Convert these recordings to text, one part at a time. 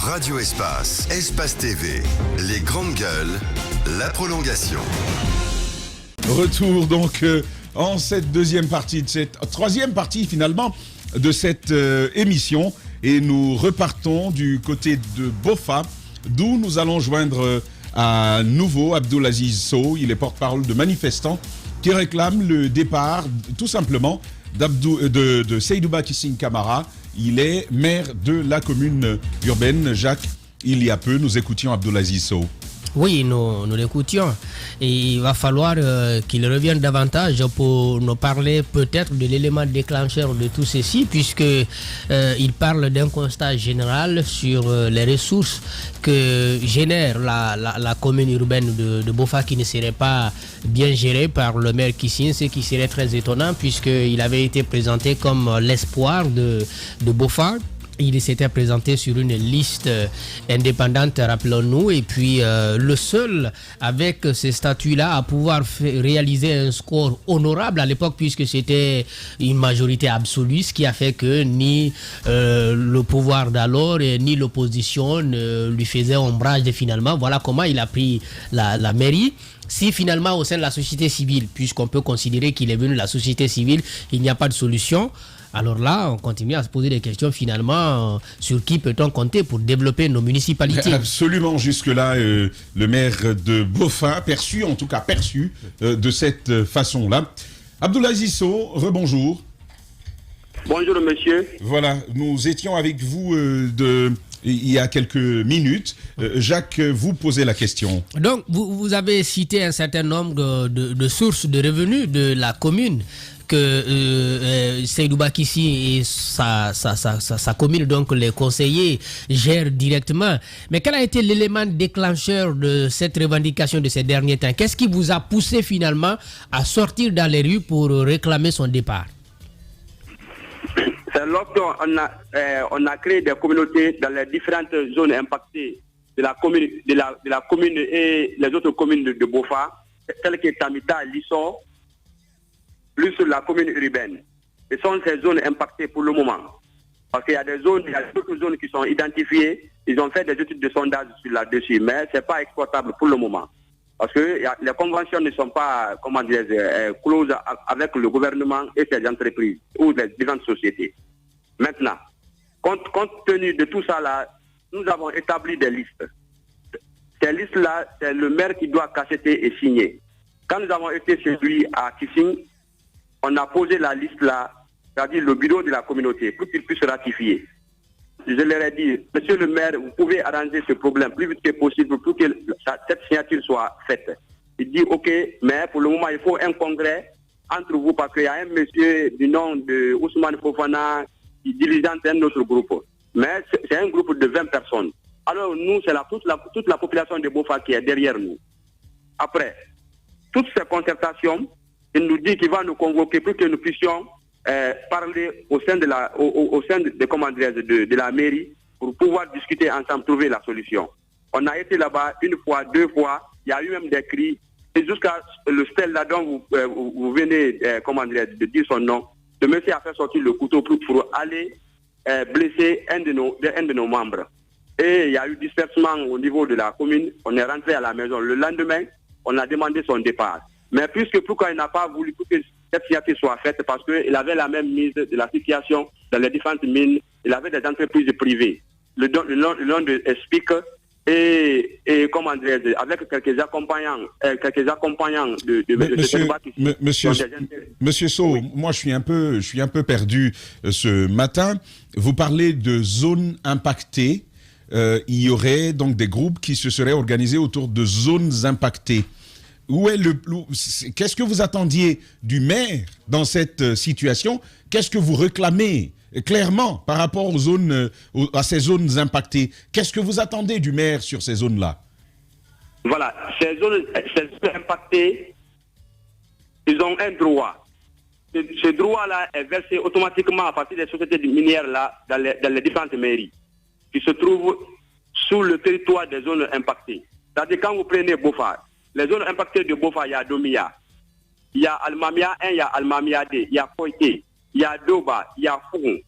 Radio Espace, Espace TV, les grandes gueules, la prolongation. Retour donc en cette deuxième partie, de cette troisième partie finalement de cette émission. Et nous repartons du côté de Bofa, d'où nous allons joindre à nouveau Abdulaziz Sow. Il est porte-parole de manifestants qui réclament le départ tout simplement de Seydouba Kissing Camara. Il est maire de la commune urbaine. Jacques, il y a peu, nous écoutions Abdulaziz Sow. Oui, nous l'écoutions. Et il va falloir qu'il revienne davantage pour nous parler peut-être de l'élément déclencheur de tout ceci, puisqu'il parle d'un constat général sur les ressources que génère la commune urbaine de Bofa, qui ne serait pas bien gérée par le maire Kissing, ce qui serait très étonnant, puisqu'il avait été présenté comme l'espoir de Bofa. Il s'était présenté sur une liste indépendante, rappelons-nous, et puis le seul avec ces statuts-là à pouvoir réaliser un score honorable à l'époque, puisque c'était une majorité absolue, ce qui a fait que ni le pouvoir d'alors ni l'opposition ne lui faisaient ombrage finalement. Voilà comment il a pris la mairie. Si finalement au sein de la société civile, puisqu'on peut considérer qu'il est venu de la société civile, il n'y a pas de solution, alors là, on continue à se poser des questions finalement sur qui peut-on compter pour développer nos municipalités. Absolument, jusque-là, le maire de Bofa, perçu de cette façon-là. Abdulaziz Sow, rebonjour. Bonjour monsieur. Voilà, nous étions avec vous il y a quelques minutes. Jacques, vous posez la question. Donc, vous avez cité un certain nombre de sources de revenus de la commune que Seydouba Kissing et sa commune, donc les conseillers, gèrent directement. Mais quel a été l'élément déclencheur de cette revendication de ces derniers temps? Qu'est-ce qui vous a poussé finalement à sortir dans les rues pour réclamer son départ? C'est lorsqu'on a créé des communautés dans les différentes zones impactées de la commune et les autres communes de Bofa, telles que Tamita, Lisson, plus sur la commune urbaine. Ce sont ces zones impactées pour le moment. Parce qu'il y a d'autres zones qui sont identifiées. Ils ont fait des études de sondage là-dessus, mais ce n'est pas exportable pour le moment. Parce que les conventions ne sont pas, closes avec le gouvernement et ses entreprises ou les différentes sociétés. Maintenant, compte tenu de tout ça là, nous avons établi des listes. Ces listes-là, c'est le maire qui doit cacheter et signer. Quand nous avons été chez lui à Kissing, on a posé la liste là, c'est-à-dire le bureau de la communauté, pour qu'il puisse ratifier. Je leur ai dit, monsieur le maire, vous pouvez arranger ce problème plus vite que possible pour que cette signature soit faite. Il dit, ok, mais pour le moment, il faut un congrès entre vous, parce qu'il y a un monsieur du nom de Ousmane Fofana qui diligente un autre groupe. Mais c'est un groupe de 20 personnes. Alors nous, c'est toute la population de Bofa qui est derrière nous. Après, toutes ces concertations, il nous dit qu'il va nous convoquer pour que nous puissions parler au sein de la mairie pour pouvoir discuter ensemble, trouver la solution. On a été là-bas une fois, deux fois, il y a eu même des cris, et jusqu'à le stèle là dont vous venez de dire son nom, le monsieur a fait sortir le couteau pour aller blesser un de nos membres. Et il y a eu dispersement au niveau de la commune, on est rentré à la maison. Le lendemain, on a demandé son départ. Mais pourquoi il n'a pas voulu que cette signature soit faite, parce qu'il avait la même mise de la situation dans les différentes mines, il avait des entreprises privées. Le nom de Speak et avec quelques accompagnants de Monsieur Sow, moi je suis un peu perdu ce matin. Vous parlez de zones impactées. Il y aurait donc des groupes qui se seraient organisés autour de zones impactées. Qu'est-ce que vous attendiez du maire dans cette situation? Qu'est-ce que vous réclamez clairement par rapport à ces zones impactées? Qu'est-ce que vous attendez du maire sur ces zones-là? Voilà, ces zones impactées, ils ont un droit. Ce droit-là est versé automatiquement à partir des sociétés minières là, dans les différentes mairies qui se trouvent sous le territoire des zones impactées. C'est-à-dire quand vous prenez Bofa, les zones impactées de Bofa, il y a Domia, il y a Almamia 1, il y a Almamia 2, il y a Koité, il y a Doba, il y a Foun.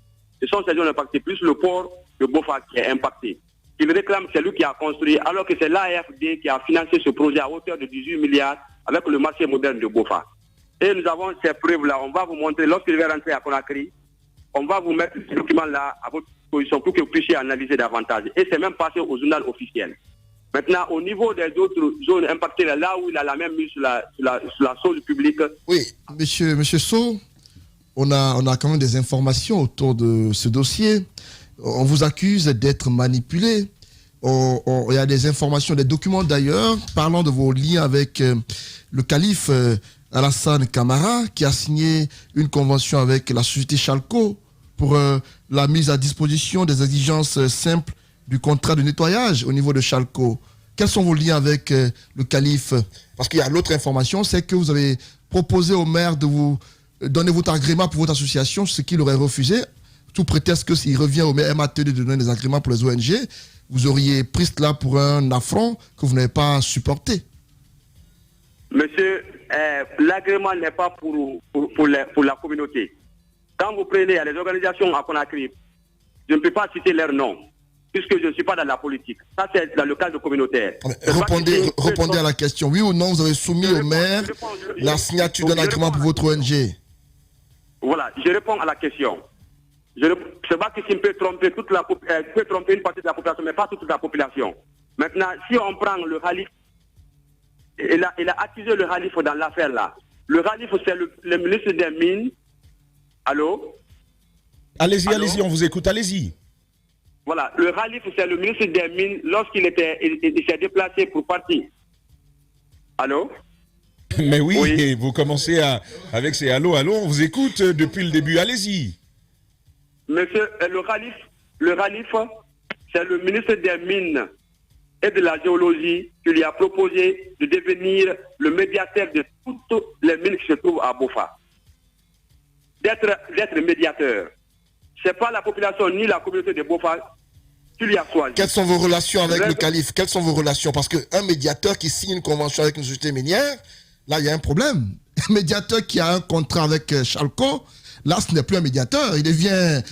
Ce sont ces zones impactées, plus le port de Bofa qui est impacté. qu'il réclame, c'est lui qui a construit, alors que c'est l'AFD qui a financé ce projet à hauteur de 18 milliards avec le marché moderne de Bofa. Et nous avons ces preuves-là. On va vous montrer, lorsque je vais rentrer à Conakry, on va vous mettre ce document-là à votre disposition pour que vous puissiez analyser davantage. Et c'est même passé au journal officiel. Maintenant, au niveau des autres zones impactées, là où il a la même mise sur la chose publique. Oui, monsieur Sow, on a quand même des informations autour de ce dossier. On vous accuse d'être manipulé. Il y a des informations, des documents d'ailleurs, parlant de vos liens avec le calife Alassane Camara, qui a signé une convention avec la société Chalco pour la mise à disposition des exigences simples du contrat de nettoyage au niveau de Chalco. Quels sont vos liens avec le calife? Parce qu'il y a l'autre information, c'est que vous avez proposé au maire de vous donner votre agrément pour votre association, ce qu'il aurait refusé, tout prétexte que s'il revient au maire MATD de donner des agréments pour les ONG, vous auriez pris cela pour un affront que vous n'avez pas supporté. Monsieur, l'agrément n'est pas pour la communauté. Quand vous prenez les organisations à Conakry, je ne peux pas citer leur nom, puisque je ne suis pas dans la politique. Ça, c'est dans le cadre communautaire. Répondez à la question. Oui ou non, vous avez soumis au maire la signature d'un agrément pour votre ONG? Voilà, je réponds à la question. C'est pas que s'il peut tromper peut tromper une partie de la population, mais pas toute la population. Maintenant, si on prend le Khalif, il a accusé le Khalif dans l'affaire là. Le Khalif, c'est le ministre des Mines. Allô? Allez-y, on vous écoute, allez-y. Voilà, le Khalif, c'est le ministre des Mines lorsqu'il s'est déplacé pour partir. Allô? Mais oui, vous commencez avec ces allô, on vous écoute depuis le début, allez-y. Monsieur, le Khalif, c'est le ministre des Mines et de la Géologie qui lui a proposé de devenir le médiateur de toutes les mines qui se trouvent à Bofa. D'être médiateur. Ce n'est pas la population ni la communauté de Bofa qui lui a choisi. Quelles sont vos relations avec le calife? Quelles sont vos relations? Parce qu'un médiateur qui signe une convention avec une société minière, là, il y a un problème. Un médiateur qui a un contrat avec Chalco, là, ce n'est plus un médiateur. Il devient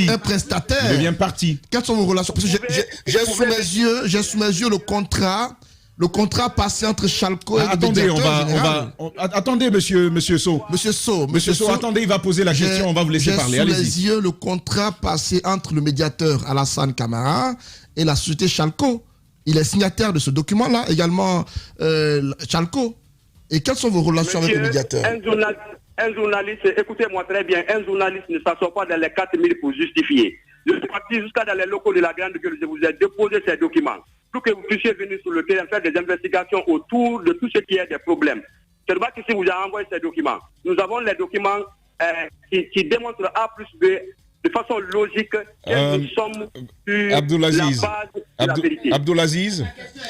un prestataire. Il devient parti. Quelles sont vos relations? Parce que j'ai sous mes yeux le contrat passé entre Chalco et le médiateur général. Attendez, monsieur Sow. Monsieur Sow, attendez, il va poser la question, on va vous laisser parler. J'ai sous les yeux le contrat passé entre le médiateur Alassane Camara et la société Chalco. Il est signataire de ce document-là, également Chalco. Et quelles sont vos relations avec le médiateur? Un journaliste, écoutez-moi très bien, un journaliste ne s'assoit pas dans les 4000 pour justifier. Je suis parti jusqu'à dans les locaux de la Grande Gueule, je vous ai déposé ces documents pour que vous puissiez venir sur le terrain faire des investigations autour de tout ce qui est des problèmes. C'est vrai que si vous avez envoyé ces documents, nous avons les documents qui démontrent A plus B de façon logique que nous sommes sur Abdoulaziz. la base de la vérité. Abdoulaziz.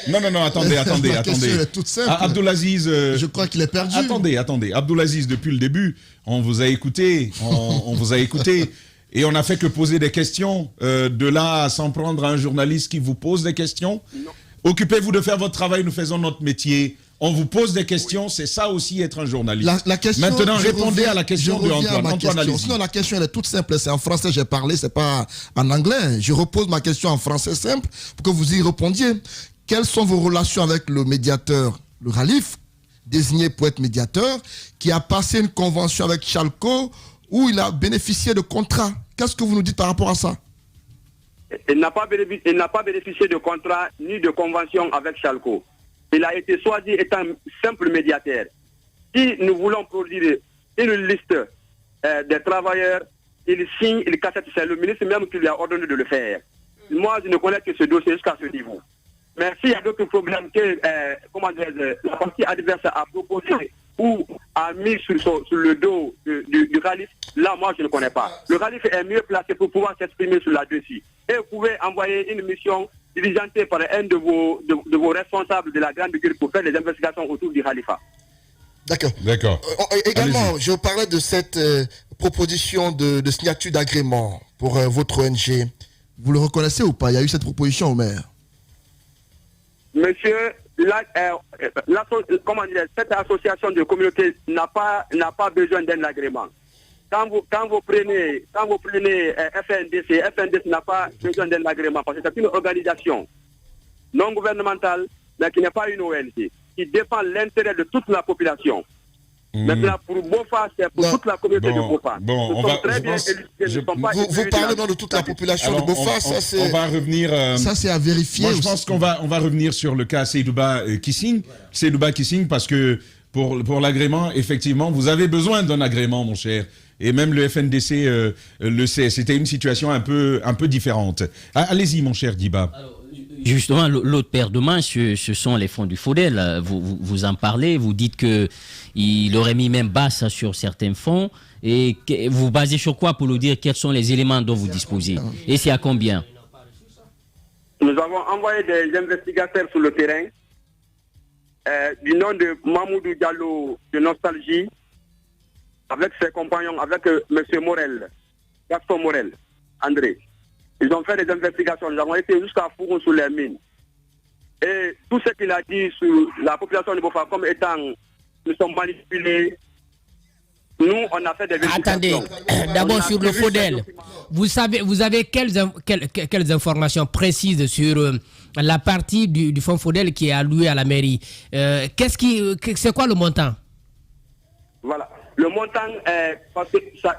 Non, attendez. La question est toute simple. Abdoulaziz. Je crois qu'il est perdu. Attendez. Abdoulaziz, depuis le début, on vous a écouté. On vous a écouté. Et on n'a fait que poser des questions. De là à s'en prendre à un journaliste qui vous pose des questions. Non. Occupez-vous de faire votre travail, nous faisons notre métier. On vous pose des questions, c'est ça aussi être un journaliste. La question, maintenant, répondez à la question de Antoine. Sinon, la question elle est toute simple. C'est en français, j'ai parlé, c'est pas en anglais. Je repose ma question en français simple pour que vous y répondiez. Quelles sont vos relations avec le médiateur, le Khalif, désigné pour être médiateur, qui a passé une convention avec Chalco où il a bénéficié de contrats? Qu'est-ce que vous nous dites par rapport à ça? Il n'a pas bénéficié de contrat ni de convention avec Chalco. Il a été choisi étant simple médiateur. Si nous voulons produire une liste des travailleurs, il signe, il cassette. C'est le ministre même qui lui a ordonné de le faire. Moi, je ne connais que ce dossier jusqu'à ce niveau. Mais s'il y a d'autres problèmes que la partie adverse a proposé ou a mis sur le dos du Khalif, là, moi, je ne connais pas. Le Khalif est mieux placé pour pouvoir s'exprimer sur la dessus. Et vous pouvez envoyer une mission diligentée par un de vos responsables de la Grande Gueule pour faire des investigations autour du Khalifa. D'accord. Également, je parlais de cette proposition de signature d'agrément pour votre ONG. Vous le reconnaissez ou pas? Il y a eu cette proposition au maire. Monsieur, cette association de communauté n'a pas besoin d'un agrément. quand vous prenez FNDC n'a pas besoin d'un agrément parce que c'est une organisation non gouvernementale, mais qui n'est pas une ONG, qui défend l'intérêt de toute la population. Maintenant, pour BOFA, c'est pour toute la communauté de BOFA. Bon, vous parlez de toute la population de BOFA, on va revenir. Ça, c'est à vérifier. Moi, je pense qu'on va revenir sur le cas Seydouba Kissing. Seydouba Kissing, parce que pour l'agrément, effectivement, vous avez besoin d'un agrément, mon cher. Et même le FNDC le sait. C'était une situation un peu différente. Allez-y, mon cher Diba. Alors, justement, l'autre paire de manches, ce sont les fonds du FODEL. Vous en parlez, vous dites qu'il aurait mis même basse sur certains fonds. Et vous basez sur quoi pour nous dire quels sont les éléments dont vous disposez? Et c'est à combien? Nous avons envoyé des investigateurs sur le terrain du nom de Mamoudou Diallo de Nostalgie, avec ses compagnons, avec M. Morel, Gaston Morel, André. Ils ont fait des investigations. Nous avons été jusqu'à Fouron sur les mines. Et tout ce qu'il a dit sur la population de Bofa comme étant, nous sommes manipulés. Nous, on a fait des vérifications. Attendez, d'abord sur le FODEL. Vous avez quelles informations précises sur la partie du fonds FODEL qui est alloué à la mairie? C'est quoi le montant? Voilà. Le montant, parce que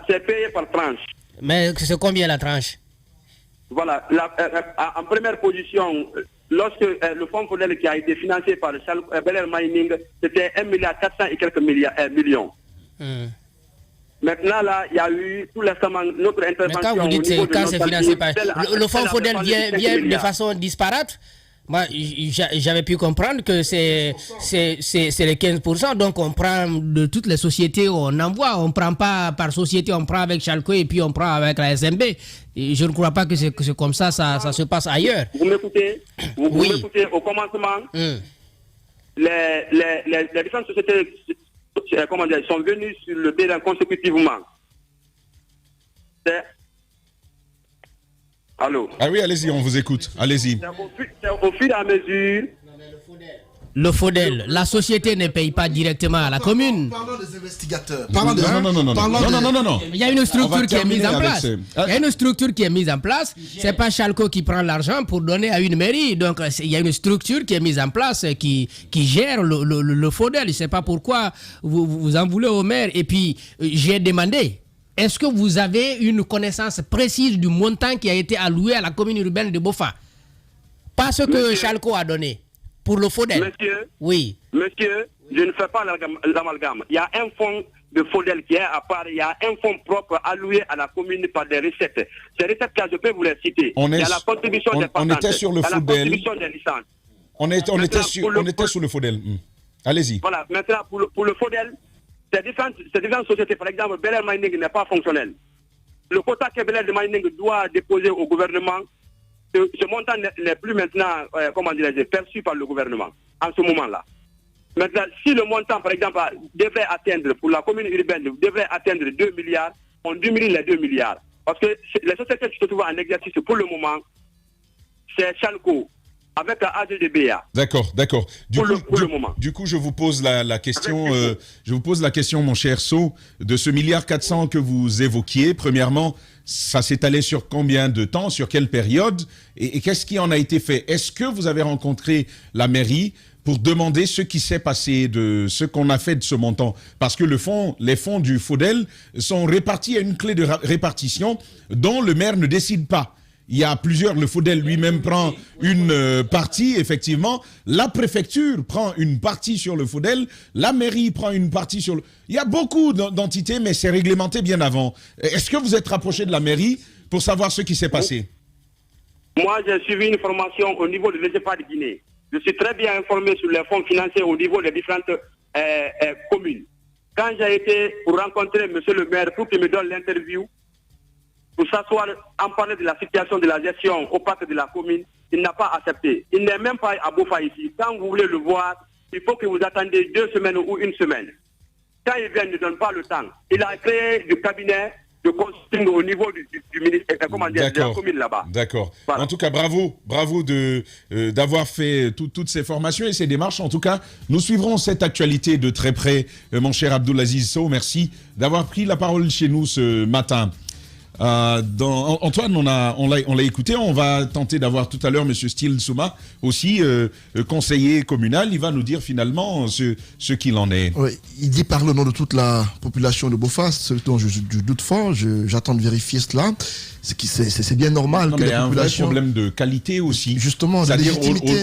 c'est payé par tranche. Mais c'est combien la tranche? Voilà. En première position, lorsque le fonds FODEL qui a été financé par Bel Air Mining, c'était 1,4 milliard et quelques millions. Maintenant, là, il y a eu tout récemment notre intervention. Mais quand vous dites quand c'est financé par... Le fonds FODEL vient de façon disparate. Moi, j'avais pu comprendre que c'est les 15%, donc on prend de toutes les sociétés où on envoie, on ne prend pas par société, on prend avec Chalco et puis on prend avec la SMB. Et je ne crois pas que c'est comme ça se passe ailleurs. Vous m'écoutez? Vous m'écoutez au commencement, les différentes sociétés sont venues sur le terrain consécutivement. Allô? Ah oui, allez-y, on vous écoute. Allez-y. C'est au fur et à mesure. Le FODEL, la société ne paye pas directement à la commune. Parlons des investigateurs. Non. Il y a une structure qui est mise en place. Il y a une structure qui est mise en place. C'est pas Chalco qui prend l'argent pour donner à une mairie. Donc il y a une structure qui est mise en place qui gère le FODEL. Je ne sais pas pourquoi vous en voulez au maire. Et puis j'ai demandé. Est-ce que vous avez une connaissance précise du montant qui a été alloué à la commune urbaine de Bofa? Pas ce que Chalco a donné pour le FODEL. Monsieur, oui. Monsieur, je ne fais pas l'amalgame. Il y a un fonds de FODEL qui est à part. Il y a un fonds propre alloué à la commune par des recettes. Ces recettes-là, je peux vous les citer. Il y a la contribution des patentes. On était sur le FODEL. La contribution des licences. On était sur le FODEL. Allez-y. Voilà. Maintenant, pour le FODEL, ces différentes sociétés, par exemple, Bel Air Mining n'est pas fonctionnel. Le quota que Bel Air Mining doit déposer au gouvernement, ce montant n'est plus maintenant, perçu par le gouvernement en ce moment-là. Maintenant, si le montant, par exemple, devrait atteindre, pour la commune urbaine, devrait atteindre 2 milliards, on diminue les 2 milliards. Parce que les sociétés qui se trouvent en exercice pour le moment, c'est Chalco, avec la AGDBA. D'accord. Du coup, je vous pose la question, mon cher So, de ce 1,4 milliard que vous évoquiez. Premièrement, ça s'est allé sur combien de temps, sur quelle période, et qu'est-ce qui en a été fait? Est-ce que vous avez rencontré la mairie pour demander ce qui s'est passé, de ce qu'on a fait de ce montant? Parce que les fonds du FODEL sont répartis à une clé de répartition dont le maire ne décide pas. Il y a plusieurs, le FODEL lui-même prend une partie, effectivement. La préfecture prend une partie sur le FODEL. La mairie prend une partie sur le... Il y a beaucoup d'entités, mais c'est réglementé bien avant. Est-ce que vous êtes rapproché de la mairie pour savoir ce qui s'est passé? Moi, j'ai suivi une formation au niveau de l'EGEPA de Guinée. Je suis très bien informé sur les fonds financiers au niveau des différentes communes. Quand j'ai été pour rencontrer M. le maire pour qu'il me donne l'interview, pour s'asseoir, en parler de la situation de la gestion au parc de la commune, il n'a pas accepté. Il n'est même pas à Bofa ici. Quand vous voulez le voir, il faut que vous attendiez 2 semaines ou 1 semaine. Quand il vient, il ne donne pas le temps. Il a créé du cabinet de consigne au niveau du ministère, comment dire, de la commune là-bas. D'accord. Voilà. En tout cas, bravo d'avoir fait toutes ces formations et ces démarches. En tout cas, nous suivrons cette actualité de très près, mon cher Abdoulaziz Sow. Merci d'avoir pris la parole chez nous ce matin. Antoine, on l'a écouté. On va tenter d'avoir tout à l'heure M. Steel Souma, aussi conseiller communal. Il va nous dire finalement ce qu'il en est. Oui, il dit par le nom de toute la population de Bofa, ce dont je doute fort. J'attends de vérifier cela. C'est bien normal non, que mais la population... Il y a un vrai problème de qualité aussi. Justement, c'est-à-dire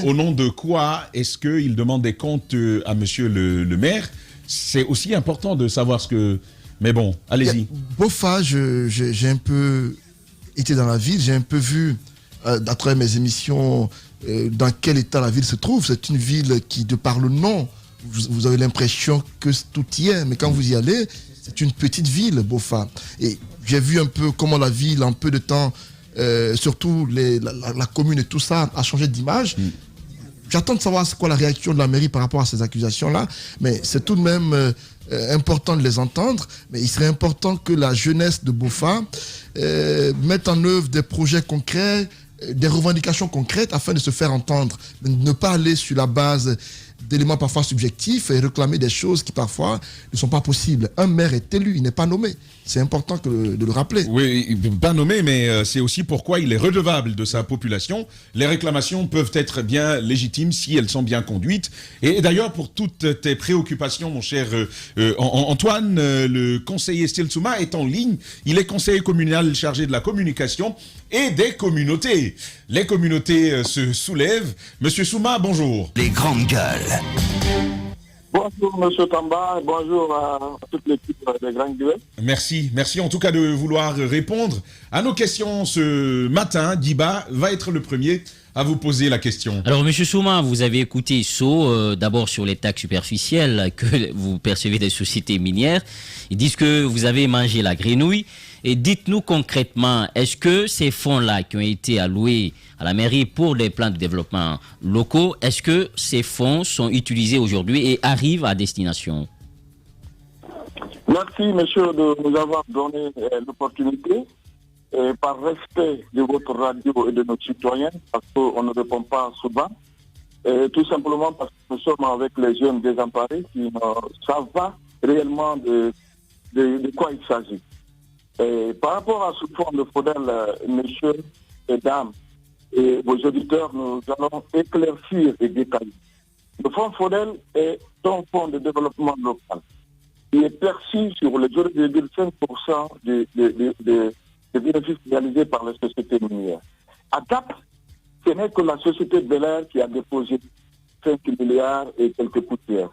au nom de quoi est-ce qu'il demande des comptes à M. le maire? C'est aussi important de savoir ce que... Mais bon, allez-y. Bofa, j'ai un peu été dans la ville, j'ai un peu vu, à travers mes émissions, dans quel état la ville se trouve. C'est une ville qui, de par le nom, vous avez l'impression que tout y est. Mais quand vous y allez, c'est une petite ville, Bofa. Et j'ai vu un peu comment la ville, en peu de temps, surtout la commune et tout ça, a changé d'image. J'attends de savoir c'est quoi la réaction de la mairie par rapport à ces accusations-là. Mais c'est tout de même... important de les entendre, mais il serait important que la jeunesse de Bofa mette en œuvre des projets concrets, des revendications concrètes afin de se faire entendre. Ne pas aller sur la base d'éléments parfois subjectifs et réclamer des choses qui parfois ne sont pas possibles. Un maire est élu, il n'est pas nommé. C'est important de le rappeler. Oui, pas nommé, mais c'est aussi pourquoi il est redevable de sa population. Les réclamations peuvent être bien légitimes si elles sont bien conduites. Et d'ailleurs, pour toutes tes préoccupations, mon cher Antoine, le conseiller Steel Souma est en ligne. Il est conseiller communal chargé de la communication et des communautés. Les communautés se soulèvent. Monsieur Souma, bonjour. Les grandes gueules. Bonjour M. Tamba, bonjour à toute l'équipe des Grandes Gueules. Merci en tout cas de vouloir répondre à nos questions ce matin. Diba va être le premier à vous poser la question. Alors, M. Souma, vous avez écouté Sow, d'abord sur les taxes superficielles que vous percevez des sociétés minières. Ils disent que vous avez mangé la grenouille. Et dites-nous concrètement, est-ce que ces fonds-là qui ont été alloués à la mairie pour des plans de développement locaux, est-ce que ces fonds sont utilisés aujourd'hui et arrivent à destination? Merci, monsieur, de nous avoir donné l'opportunité. Et par respect de votre radio et de nos citoyens, parce qu'on ne répond pas souvent, et tout simplement parce que nous sommes avec les jeunes désemparés qui ne savent pas réellement de quoi il s'agit. Et par rapport à ce fonds de Fodel, messieurs et dames, et vos auditeurs, nous allons éclaircir et détailler. Le fonds Fodel est un fonds de développement local qui est perçu sur les 0,5% des bénéfices réalisés par les sociétés minières. À date, ce n'est que la société Bel Air qui a déposé 5 milliards et quelques poussières.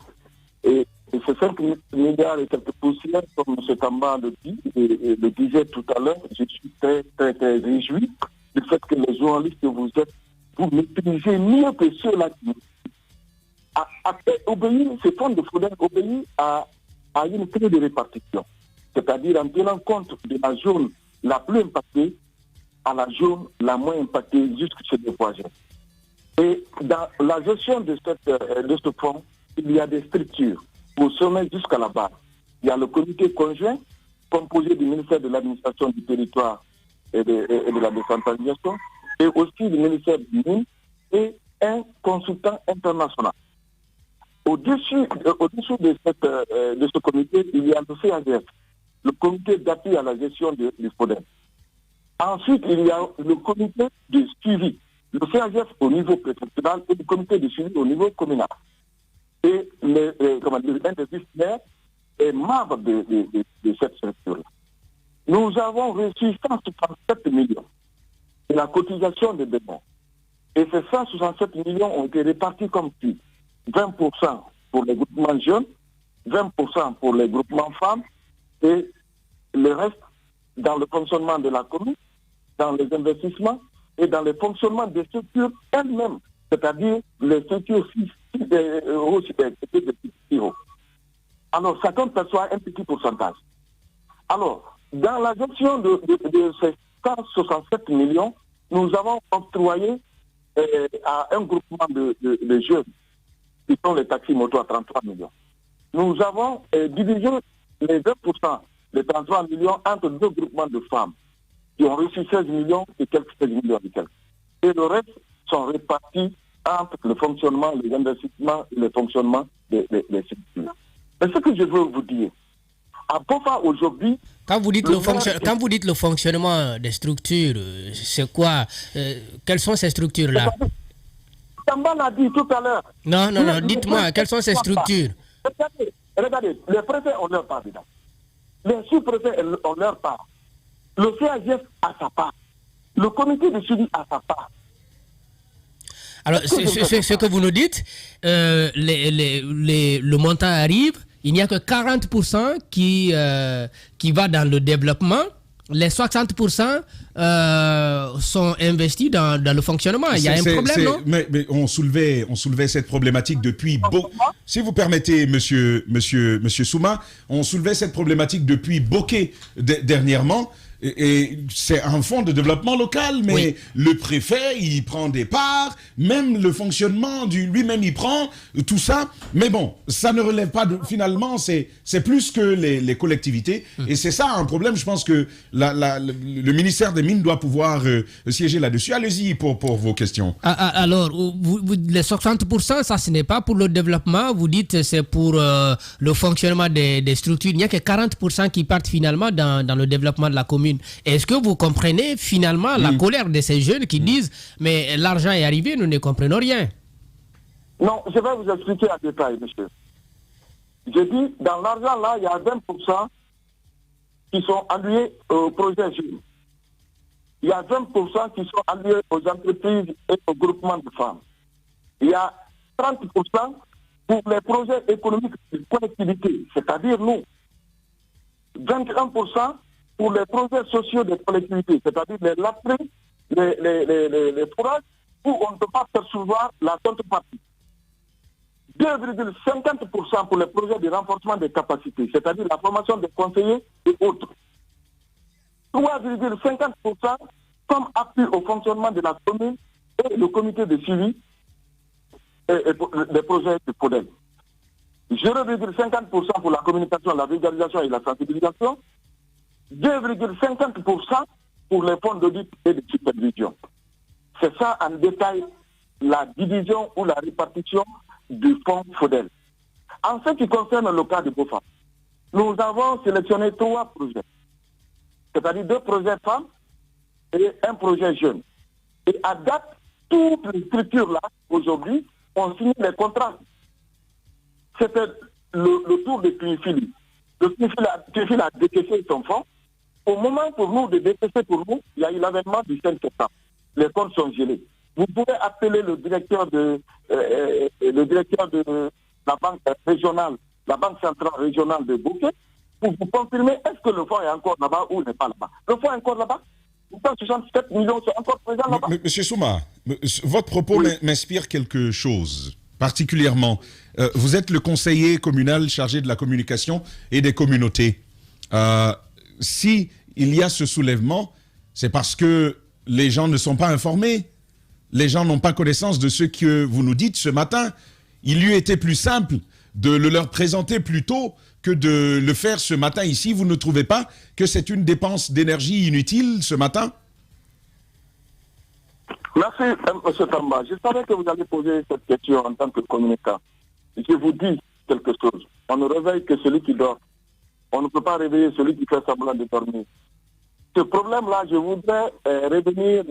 Et ces 5 milliards et quelques poussières, comme M. Tamba le dit, et le disait tout à l'heure, je suis très, très, très réjoui du fait que les journalistes que vous êtes, vous maîtrisez mieux que ceux-là qui ce fonds de Fodel obéit à une clé de répartition. C'est-à-dire en tenant compte de la zone la plus impactée à la zone la moins impactée jusque chez les voisins. Et dans la gestion de ce fonds, il y a des structures au sommet jusqu'à la base. Il y a le comité conjoint composé du ministère de l'administration du territoire et de la décentralisation et aussi du ministère du Mines et un consultant international. Au-dessus de ce comité, il y a le CAGF, le comité d'appui à la gestion du FODEM. Ensuite, il y a le comité de suivi, le CAGF au niveau préfectoral et le comité de suivi au niveau communal. Et un des vice-maires est membre de cette structure-là. Nous avons reçu 167 millions de la cotisation des démons. Et ces 167 millions ont été répartis comme suit. 20% pour les groupements jeunes, 20% pour les groupements femmes et le reste dans le fonctionnement de la commune, dans les investissements et dans le fonctionnement des structures elles-mêmes, c'est-à-dire les structures alors, chacun perçoit un petit pourcentage. Alors, dans la gestion de ces 167 millions, nous avons octroyé à un groupement de jeunes qui sont les taxis moto à 33 millions. Nous avons divisé les 20% de 33 millions entre deux groupements de femmes qui ont reçu 16 millions et quelques 16 millions et quelques. Et le reste sont répartis entre le fonctionnement, les investissements et le fonctionnement des structures. Mais ce que je veux vous dire, à Bofa aujourd'hui... Quand vous dites le fonctionnement des structures, c'est quoi quelles sont ces structures-là? Tamba l'a dit tout à l'heure. Non, dites-moi, quelles sont ces structures? Regardez, les préfets ont leur part dedans. Les sous-préfets ont leur part. Le CAGF a sa part. Le comité de suivi a sa part. Alors, ce que vous nous dites, le montant arrive, il n'y a que 40% qui va dans le développement. Les 60% sont investis dans le fonctionnement. Il y a un problème, non? Mais on soulevait cette problématique depuis... Si vous permettez, monsieur Souma, on soulevait cette problématique depuis Bokeh dernièrement. Et c'est un fonds de développement local, mais oui, le préfet, il prend des parts, même le fonctionnement lui-même, il prend tout ça. Mais bon, ça ne relève pas finalement, c'est plus que les collectivités. Et c'est ça un problème. Je pense que le ministère des Mines doit pouvoir siéger là-dessus. Allez-y pour vos questions. Alors, les 60%, ça, ce n'est pas pour le développement. Vous dites c'est pour le fonctionnement des structures. Il n'y a que 40% qui partent finalement dans le développement de la commune. Est-ce que vous comprenez finalement la colère de ces jeunes qui disent mais l'argent est arrivé, nous ne comprenons rien? Non, je vais vous expliquer en détail, monsieur. J'ai dit, dans l'argent là, il y a 20% qui sont alloués au projet jeunes. Il y a 20% qui sont alloués aux entreprises et aux groupements de femmes. Il y a 30% pour les projets économiques de collectivité, c'est-à-dire nous. 21% pour les projets sociaux des collectivités, c'est-à-dire les latrines, les forages, où on ne peut pas percevoir la contrepartie. 2,50% pour les projets de renforcement des capacités, c'est-à-dire la formation des conseillers et autres. 3,50% comme appui au fonctionnement de la commune et le comité de suivi des projets de FODEL. 0,50% pour la communication, la vulgarisation et la sensibilisation. 2,50% pour les fonds d'audit et de supervision. C'est ça en détail la division ou la répartition du fonds FODEL. En ce qui concerne le cas de Bofa, nous avons sélectionné 3 projets, c'est-à-dire 2 projets femmes et un projet jeune. Et à date, toutes les structures-là, aujourd'hui, ont signé les contrats. C'était le tour de Tuifili. Le Tuifili a décaissé son fonds. Au moment pour nous de décaisser pour nous, il y a eu l'avènement du 5 septembre. Les comptes sont gelés. Vous pouvez appeler le directeur de la banque régionale, la banque centrale régionale de Bokeh, pour vous confirmer est-ce que le fonds est encore là-bas ou n'est pas là-bas. Le fonds est encore là-bas. 67 millions sont encore présents là-bas. Monsieur Souma, votre propos m'inspire quelque chose, particulièrement. Vous êtes le conseiller communal chargé de la communication et des communautés. Si il y a ce soulèvement, c'est parce que les gens ne sont pas informés. Les gens n'ont pas connaissance de ce que vous nous dites ce matin. Il lui était plus simple de le leur présenter plus tôt que de le faire ce matin ici. Vous ne trouvez pas que c'est une dépense d'énergie inutile ce matin? Merci, M. Tamba. Je savais que vous alliez poser cette question en tant que communicant. Je vous dis quelque chose. On ne réveille que celui qui dort. On ne peut pas réveiller celui qui fait semblant de dormir. Ce problème-là, je voudrais revenir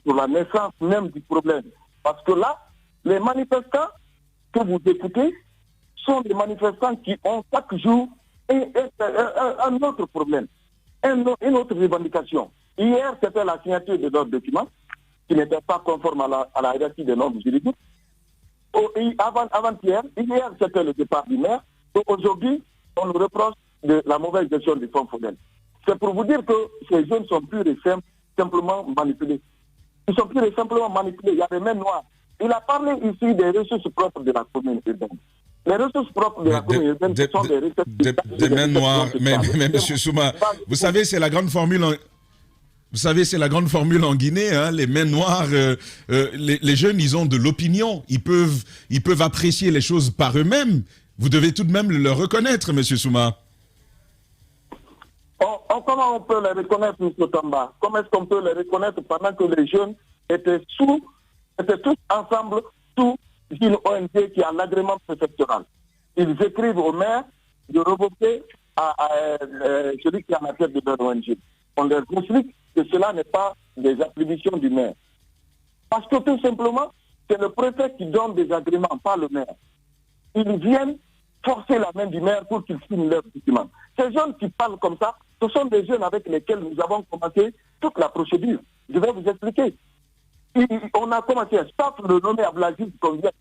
sur la naissance même du problème. Parce que là, les manifestants que vous écoutez sont des manifestants qui ont chaque jour un autre problème, une autre revendication. Hier, c'était la signature de leurs documents qui n'était pas conforme à la hiérarchie des normes juridiques. Avant-hier, hier, c'était le départ du maire. Aujourd'hui, on nous reproche de la mauvaise gestion du fonds FODEL. C'est pour vous dire que ces jeunes sont purs et simplement manipulés. Ils sont purs et simplement manipulés. Il y a des mains noires. Il a parlé ici des ressources propres de la commune urbaine. Les ressources propres de la commune urbaine sont des ressources... Des mains noires. Mais M. Souma, vous savez, c'est la grande formule... Vous savez, c'est la grande formule en Guinée, hein, les mains noires. Les jeunes, ils ont de l'opinion. Ils peuvent apprécier les choses par eux-mêmes. Vous devez tout de même le reconnaître, M. Souma. Comment on peut les reconnaître, M. Tamba? Comment est-ce qu'on peut les reconnaître pendant que les jeunes étaient tous ensemble sous une ONG qui a l'agrément préfectoral? Ils écrivent au maire de revoquer à celui qui est en tête de leur ONG. On leur explique que cela n'est pas des attributions du maire. Parce que tout simplement, c'est le préfet qui donne des agréments, pas le maire. Ils viennent forcer la main du maire pour qu'ils signent leurs documents. Ces jeunes qui parlent comme ça, ce sont des jeunes avec lesquels nous avons commencé toute la procédure. Je vais vous expliquer. On a commencé, sauf le nommé Ablaziz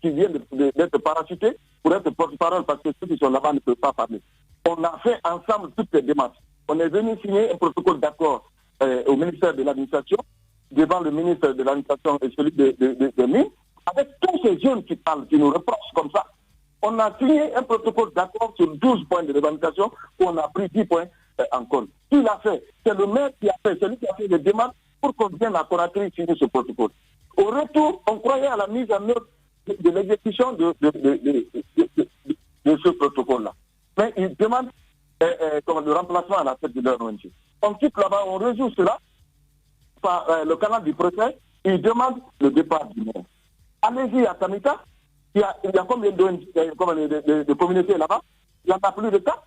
qui vient d'être parachuté pour être porte-parole parce que ceux qui sont là-bas ne peuvent pas parler. On a fait ensemble toutes les démarches. On est venu signer un protocole d'accord au ministère de l'Administration, devant le ministre de l'Administration et celui de Mines, avec tous ces jeunes qui parlent, qui nous reprochent comme ça. On a signé un protocole d'accord sur 12 points de revendication où on a pris 10 points en compte. Qui l'a fait? C'est le maire qui a fait, celui qui a fait les démarches pour qu'on vienne à Conakry signer ce protocole. Au retour, on croyait à la mise en œuvre de l'exécution de ce protocole-là. Mais ils demandent le remplacement à la tête de leur ONG. On quitte là-bas, on résout cela par le canal du préfet, ils demandent le départ du maire. Allez-y à Tamita, il y a combien de communautés là-bas? Il n'y en a plus de 4.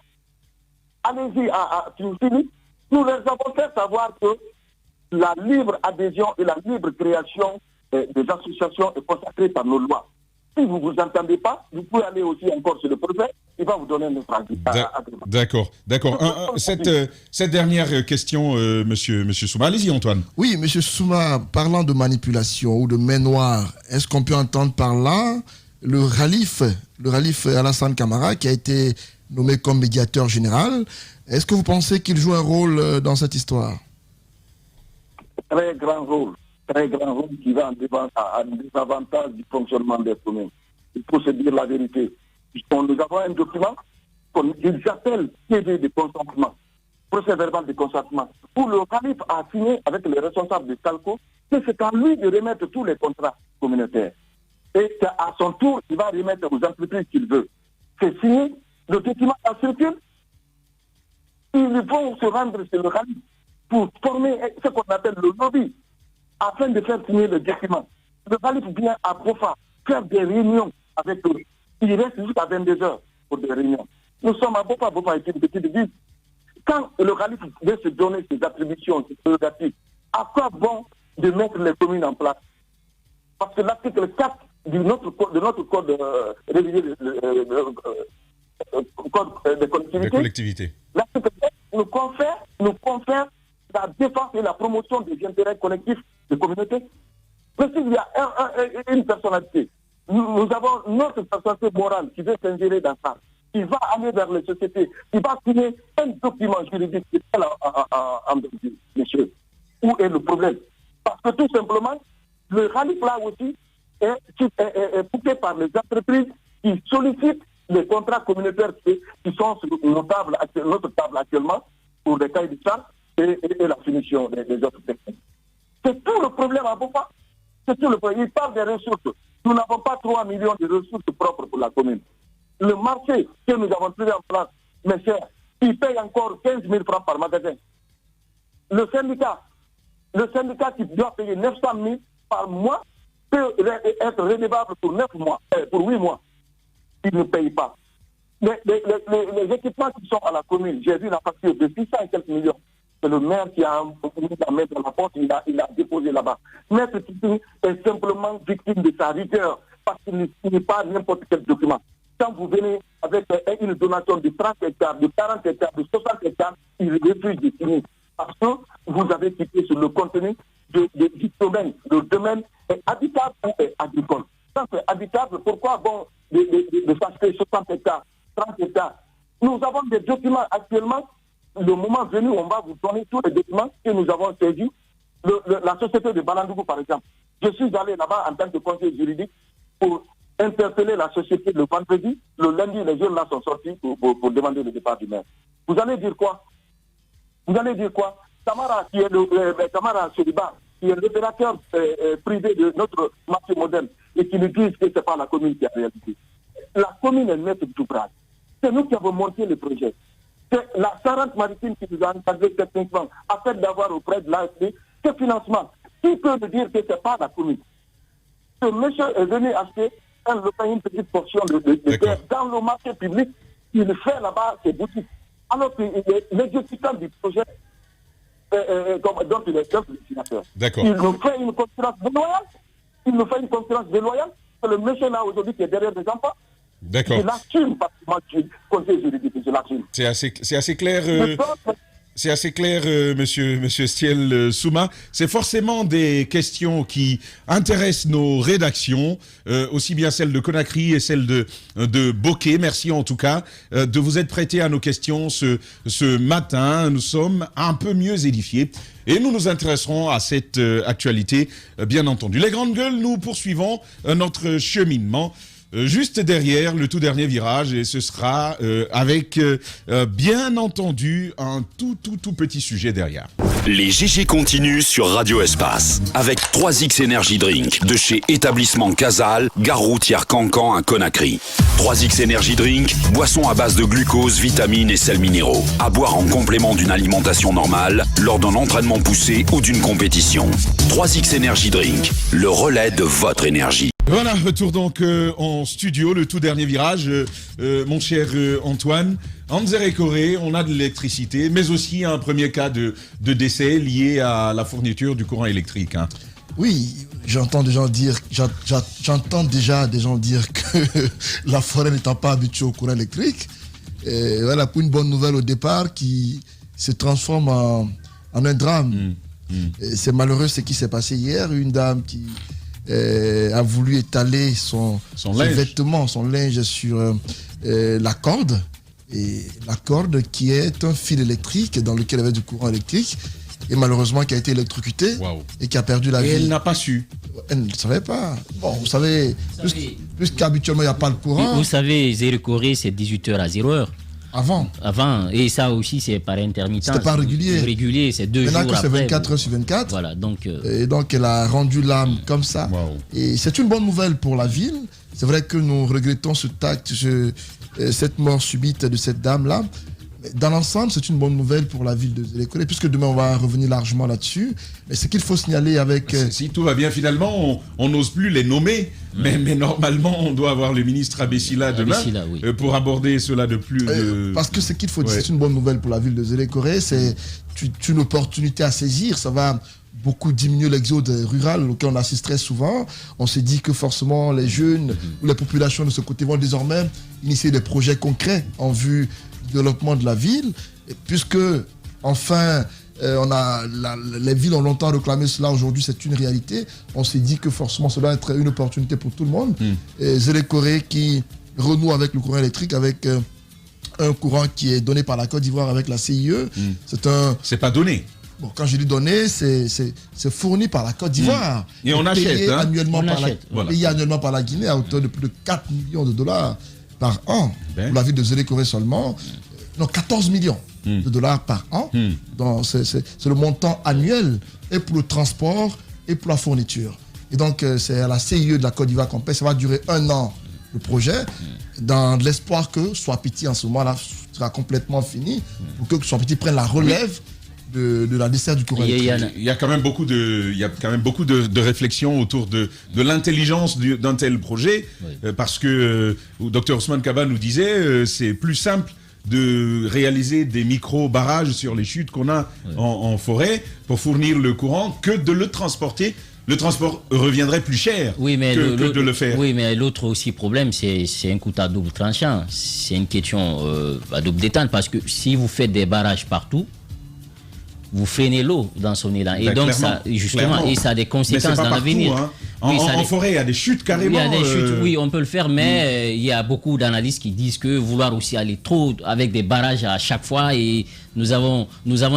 Allez-y à Tinsini, nous leur avons fait savoir que la libre adhésion et la libre création des associations est consacrée par nos lois. Si vous ne vous entendez pas, vous pouvez aller aussi encore sur le préfet, il va vous donner notre avis. D'accord. Cette dernière question, monsieur Souma. Allez-y, Antoine. Oui, monsieur Souma, parlant de manipulation ou de main noire, est-ce qu'on peut entendre par là le Khalif Alassane Camara, qui a été nommé comme médiateur général? Est-ce que vous pensez qu'il joue un rôle dans cette histoire? Très grand rôle qui va en désavantage du fonctionnement des communes. Il faut se dire la vérité. Nous avons un document qu'ils appellent PV de consentement, procès verbal de consentement, où le Khalif a signé avec les responsables de Calco que c'est à lui de remettre tous les contrats communautaires. Et qu'à son tour, il va remettre aux entreprises qu'il veut. C'est signé, le document en circule. Ils vont se rendre sur le Khalif pour former ce qu'on appelle le lobby, afin de faire signer le document. Le Khalif vient à Bofa faire des réunions avec eux. Il reste jusqu'à 22h pour des réunions. Nous sommes à Bofa est une petite ville. Quand le Khalif veut se donner ses attributions, ses prérogatives, à quoi bon de mettre les communes en place? Parce que l'article 4 de notre code révisé code des collectivités, l'article 4 nous confère la défense et la promotion des intérêts collectifs des communautés. Mais s'il y a une personnalité, nous avons notre personnalité morale qui veut s'ingérer dans ça, qui va aller vers les sociétés, qui va signer un document juridique qui est en monsieur. Où est le problème? Parce que tout simplement, le Khalif là aussi est poussé par les entreprises qui sollicitent les contrats communautaires qui sont sur notre table actuellement pour les cahiers de charges et la finition des autres techniques. C'est tout le problème à Bofa. C'est tout le problème. Il parle des ressources. Nous n'avons pas 3 millions de ressources propres pour la commune. Le marché que nous avons trouvé en place, mes chers, il paye encore 15 000 francs par magasin. Le syndicat qui doit payer 900 000 par mois peut être redevable pour 8 mois. Il ne paye pas. Les équipements qui sont à la commune, j'ai vu la facture de 600 et quelques millions. C'est le maire qui a mis la main dans la porte, il a déposé là-bas. Maître Titi est simplement victime de sa rigueur parce qu'il ne signe pas n'importe quel document. Quand vous venez avec une donation de 30 hectares, de 40 hectares, de 60 hectares, il refuse de signer. Parce que vous avez quitté sur le contenu du domaine. Le domaine est habitable ou est agricole. Quand c'est habitable, pourquoi bon de s'acheter 60 hectares, 30 hectares? Nous avons des documents actuellement. Le moment venu, on va vous donner tous les documents que nous avons saisis. La société de Balandougou, par exemple. Je suis allé là-bas en tant que conseiller juridique pour interpeller la société le vendredi. Le lundi, les jeunes là sont sortis pour demander le départ du maire. Vous allez dire quoi? Camara, qui est Camara Soliba, qui est l'opérateur privé de notre marché moderne et qui nous disent que ce n'est pas la commune qui a réalisé. La commune est maître d'ouvrage. C'est nous qui avons monté le projet. C'est la Charente-Maritime qui nous a encadré techniquement afin d'avoir auprès de l'AFP ce financement. Qui peut me dire que ce n'est pas la commune? Ce monsieur est venu acheter une petite portion de terre dans le marché public. Il fait là-bas ses boutiques. Alors qu'il est l'exécutant du projet dont il est le destinateur. Il nous fait une concurrence déloyale. C'est le monsieur là aujourd'hui qui est derrière les enfants. D'accord. Je l'assume parce que moi, je suis conseiller juridique, je l'assume. C'est assez clair. C'est assez clair, monsieur Stiel Souma. C'est forcément des questions qui intéressent nos rédactions, aussi bien celle de Conakry et celle de Bokeh. Merci en tout cas de vous être prêté à nos questions ce matin. Nous sommes un peu mieux édifiés et nous nous intéresserons à cette actualité, bien entendu. Les grandes gueules, nous poursuivons notre cheminement. Juste derrière le tout dernier virage, et ce sera avec bien entendu un tout petit sujet derrière. Les GG continuent sur Radio Espace avec 3X Energy Drink de chez Établissement Casal, gare routière Cancan à Conakry. 3X Energy Drink, boisson à base de glucose, vitamines et sels minéraux. À boire en complément d'une alimentation normale, lors d'un entraînement poussé ou d'une compétition. 3X Energy Drink, le relais de votre énergie. Voilà, retour donc en studio, le tout dernier virage. Mon cher Antoine, Anzere-Corée, on a de l'électricité, mais aussi un premier cas de décès lié à la fourniture du courant électrique. Hein. Oui, j'entends déjà des gens dire que la forêt n'étant pas habituée au courant électrique, et voilà, pour une bonne nouvelle au départ qui se transforme en un drame. C'est malheureux ce qui s'est passé hier, une dame qui a voulu étaler son vêtement, son linge sur la corde, et la corde qui est un fil électrique dans lequel il y avait du courant électrique, et malheureusement qui a été électrocutée et qui a perdu la vie. Et elle n'a pas su. Elle ne savait pas. Bon, vous savez, plus qu'habituellement il n'y a pas de courant. Vous savez, Anzere-Corée, c'est 18h à 0h. Avant, et ça aussi c'est par intermittence. C'était pas régulier. Régulier, c'est 2 jours après. Maintenant que c'est 24 heures sur 24. Voilà, donc... Et donc elle a rendu l'âme comme ça. Wow. Et c'est une bonne nouvelle pour la ville. C'est vrai que nous regrettons cette mort subite de cette dame-là. Dans l'ensemble, c'est une bonne nouvelle pour la ville de Anzere-Corée, puisque demain on va revenir largement là-dessus. Mais ce qu'il faut signaler avec... Si tout va bien, finalement, on n'ose plus les nommer, mais normalement, on doit avoir le ministre Abessila demain pour aborder cela de plus... Parce que ce qu'il faut dire, c'est une bonne nouvelle pour la ville de Anzere-Corée, c'est une opportunité à saisir, ça va beaucoup diminuer l'exode rural auquel on assiste très souvent. On s'est dit que forcément les jeunes ou les populations de ce côté vont désormais initier des projets concrets en vue du développement de la ville, puisque enfin les villes ont longtemps réclamé cela, aujourd'hui c'est une réalité. On s'est dit que forcément cela va être une opportunité pour tout le monde. Et Anzere-Corée qui renoue avec le courant électrique, avec un courant qui est donné par la Côte d'Ivoire avec la CIE. C'est pas donné. Bon, quand je dis donné, c'est fourni par la Côte d'Ivoire. Et on achète. Annuellement payé annuellement par la Guinée à hauteur de plus de 4 millions de dollars par an. Pour la ville de Anzere-Corée seulement. Non, 14 millions de dollars par an. Donc c'est le montant annuel, et pour le transport et pour la fourniture. Et donc c'est à la CIE de la Côte d'Ivoire qu'on paie. Ça va durer 1 an le projet, dans l'espoir que Soapiti en ce moment-là sera complètement fini, pour que Soapiti prenne la relève de la dessert du courant électrique. Il y a quand même beaucoup de réflexions autour de l'intelligence d'un tel projet, parce que Dr Ousmane Kaba nous disait c'est plus simple de réaliser des micro-barrages sur les chutes qu'on a en forêt pour fournir le courant que de le transporter. Le transport reviendrait plus cher que de le faire. Oui, mais l'autre aussi problème, c'est un couteau à double tranchant. C'est une question à double détente, parce que si vous faites des barrages partout, vous freinez l'eau dans son élan. Et donc, ça, justement, et ça a des conséquences dans l'avenir. Hein. En forêt, il y a des chutes carrément. Il y a des chutes, oui, on peut le faire, mais il y a beaucoup d'analystes qui disent que vouloir aussi aller trop avec des barrages à chaque fois, et nous avons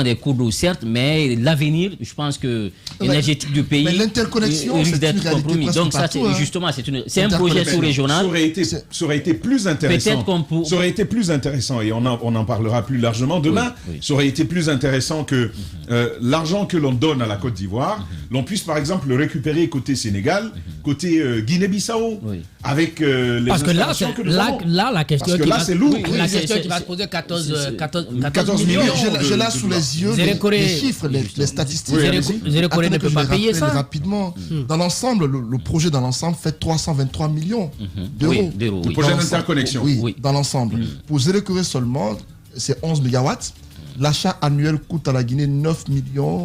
des cours d'eau, certes, mais l'avenir, je pense que énergétique du pays risque d'être compromis. Donc ça, justement, c'est un projet sous-régional. Ça aurait été plus intéressant. Ça aurait été plus intéressant, et on en parlera plus largement demain. Ça aurait été plus intéressant que l'argent que l'on donne à la Côte d'Ivoire, l'on puisse par exemple le récupérer côté Sénégal, côté Guinée-Bissau, avec les parce que là, installations que nous avons. la question Parce que qui là, va, c'est lourd. la Oui, question qui va se poser 14 millions. millions. J'ai là sous les yeux les chiffres, les statistiques. Zéro Corée ne peut pas payer ça. Rapidement. Dans l'ensemble, le projet dans l'ensemble fait 323 millions d'euros. Le projet d'interconnexion. Oui, dans l'ensemble. Pour Zéro Corée seulement, c'est 11 mégawatts. L'achat annuel coûte à la Guinée 9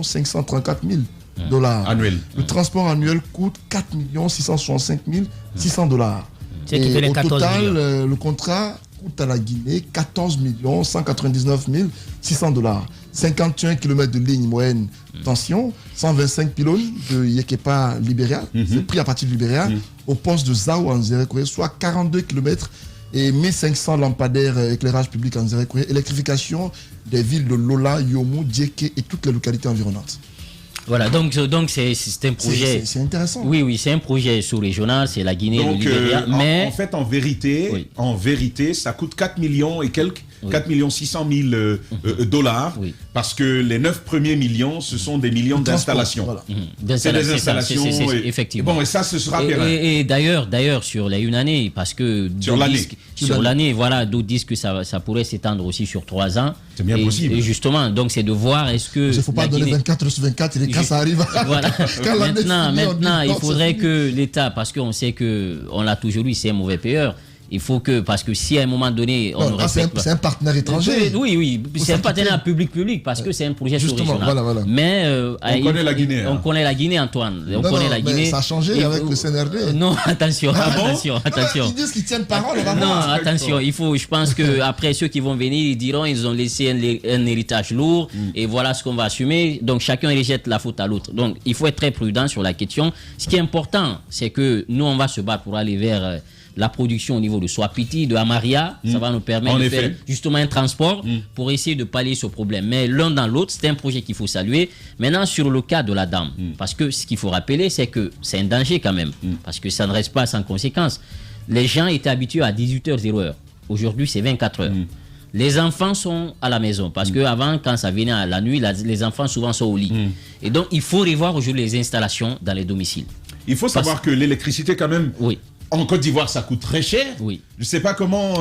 534 000 dollars. Annuel. Le transport annuel coûte 4 665 600 dollars. C'est qui fait les 14 total, millions. le contrat coûte à la Guinée 14 199 600 dollars. 51 km de ligne moyenne tension, 125 pylônes de Yekepa Libéria, c'est pris à partir de Libéria, au poste de Zao en Zéro Corée, soit 42 km et 1500 lampadaires éclairage public en Zéro Corée, électrification des villes de Lola, Yomu, Djeke et toutes les localités environnantes. Voilà, donc c'est un projet. C'est intéressant. Oui, c'est un projet sous-régional, c'est la Guinée, Donc, le Libéria. Mais en fait, en vérité, ça coûte 4 millions et quelques, 4 600 000 dollars, parce que les 9 premiers millions, ce sont des millions d'installations. Voilà. C'est des installations. Effectivement. Bon, et ça, ce sera périn. Et d'ailleurs, sur une année, parce que sur l'année, voilà, d'autres disent que ça pourrait s'étendre aussi sur 3 ans. C'est bien possible. Et justement, donc c'est de voir est-ce que. Il ne faut pas donner 24 sur 24, et quand ça arrive. Voilà. Maintenant, il faudrait que que l'État, parce qu'on sait qu'on l'a toujours eu, c'est un mauvais payeur. Il faut que, parce que si à un moment donné, on c'est un partenaire étranger. Oui, c'est un partenaire public, parce que c'est un projet sous-régional. Voilà. Mais on connaît la Guinée. On connaît la Guinée, Antoine. On connaît la Guinée. Ça a changé avec le CNRD. Non, attention. Ils disent qu'ils tiennent parole. Non, attention. Je pense que après ceux qui vont venir, ils diront ils ont laissé un héritage lourd et voilà ce qu'on va assumer. Donc chacun rejette la faute à l'autre. Donc il faut être très prudent sur la question. Ce qui est important, c'est que nous on va se battre pour aller vers la production au niveau de Swapiti, de Amaria, ça va nous permettre de faire justement un transport pour essayer de pallier ce problème. Mais l'un dans l'autre, c'est un projet qu'il faut saluer. Maintenant, sur le cas de la dame, parce que ce qu'il faut rappeler, c'est que c'est un danger quand même, parce que ça ne reste pas sans conséquence. Les gens étaient habitués à 18h-0h. Aujourd'hui, c'est 24h. Les enfants sont à la maison, parce qu'avant, quand ça venait à la nuit, les enfants souvent sont au lit. Et donc, il faut revoir aujourd'hui les installations dans les domiciles. Il faut savoir que l'électricité, quand même... En Côte d'Ivoire, ça coûte très cher. Je ne sais pas comment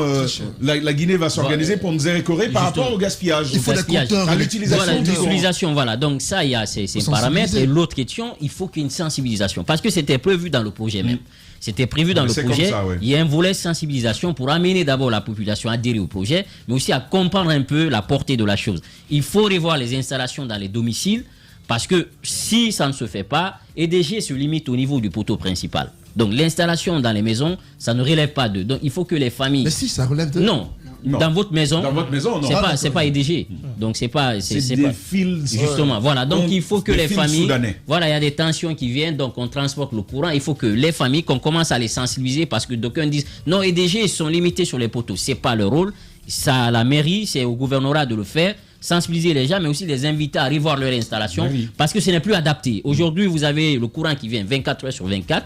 la Guinée va s'organiser pour nous écorer par rapport au gaspillage. Il faut des compteurs à l'utilisation. Voilà, donc ça, il y a ces paramètres. Et l'autre question, il faut qu'il y ait une sensibilisation. Parce que c'était prévu dans le projet même. C'était prévu dans le projet. Il y a un volet sensibilisation pour amener d'abord la population à adhérer au projet, mais aussi à comprendre un peu la portée de la chose. Il faut revoir les installations dans les domiciles, parce que si ça ne se fait pas, EDG se limite au niveau du poteau principal. Donc l'installation dans les maisons, ça ne relève pas d'eux. Donc il faut que les familles... Mais si, ça relève de... Non. Dans votre maison, non. C'est pas EDG. Donc c'est pas... C'est des fils... Justement, voilà. Donc il faut que les familles... Soudanais. Voilà, il y a des tensions qui viennent, donc on transporte le courant. Il faut que les familles, qu'on commence à les sensibiliser, parce que d'aucuns disent, non, EDG, ils sont limités sur les poteaux. C'est pas leur rôle. C'est à la mairie, c'est au gouvernorat de le faire. Sensibiliser les gens, mais aussi les inviter à revoir leur installation, parce que ce n'est plus adapté. Aujourd'hui, vous avez le courant qui vient 24 heures sur 24,